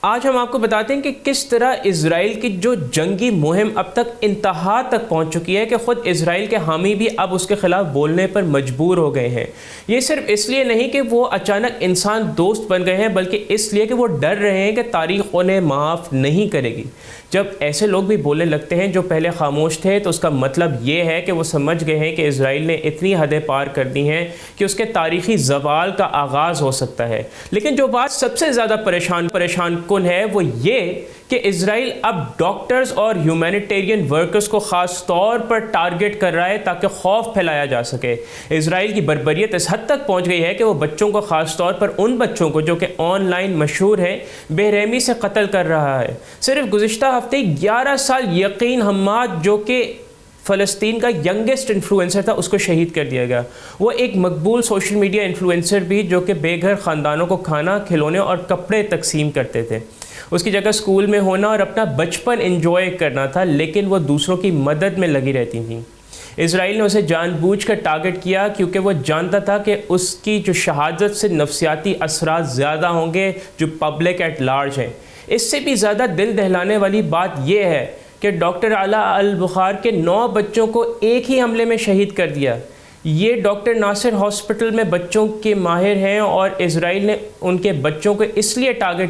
آج ہم آپ کو بتاتے ہیں کہ کس طرح اسرائیل کی جو جنگی مہم اب تک انتہا تک پہنچ چکی ہے کہ خود اسرائیل کے حامی بھی اب اس کے خلاف بولنے پر مجبور ہو گئے ہیں۔ یہ صرف اس لیے نہیں کہ وہ اچانک انسان دوست بن گئے ہیں، بلکہ اس لیے کہ وہ ڈر رہے ہیں کہ تاریخ انہیں معاف نہیں کرے گی۔ جب ایسے لوگ بھی بولنے لگتے ہیں جو پہلے خاموش تھے، تو اس کا مطلب یہ ہے کہ وہ سمجھ گئے ہیں کہ اسرائیل نے اتنی حدیں پار کر دی ہیں کہ اس کے تاریخی زوال کا آغاز ہو سکتا ہے۔ لیکن جو بات سب سے زیادہ پریشان کن ہے وہ یہ کہ اسرائیل اب ڈاکٹرز اور ہیومینیٹیرین ورکرز کو خاص طور پر ٹارگٹ کر رہا ہے تاکہ خوف پھیلایا جا سکے۔ اسرائیل کی بربریت اس حد تک پہنچ گئی ہے کہ وہ بچوں کو، خاص طور پر ان بچوں کو جو کہ آن لائن مشہور ہیں، بے رحمی سے قتل کر رہا ہے۔ صرف گزشتہ ہفتے 11 سال یقین حماد، جو کہ فلسطین کا ینگسٹ انفلوئنسر تھا، اس کو شہید کر دیا گیا۔ وہ ایک مقبول سوشل میڈیا انفلوئنسر بھی جو کہ بے گھر خاندانوں کو کھانا، کھلونے اور کپڑے تقسیم کرتے تھے۔ اس کی جگہ اسکول میں ہونا اور اپنا بچپن انجوائے کرنا تھا، لیکن وہ دوسروں کی مدد میں لگی رہتی تھیں۔ اسرائیل نے اسے جان بوجھ کر ٹارگٹ کیا کیونکہ وہ جانتا تھا کہ اس کی جو شہادت سے نفسیاتی اثرات زیادہ ہوں گے جو پبلک ایٹ لارج ہیں۔ اس سے بھی زیادہ دل دہلانے والی بات یہ ہے کہ ڈاکٹر علا البخار کے 9 بچوں کو ایک ہی حملے میں شہید کر دیا۔ یہ ڈاکٹر ناصر ہاسپٹل میں بچوں کے ماہر ہیں اور اسرائیل نے ان کے بچوں کو اس لیے ٹارگٹ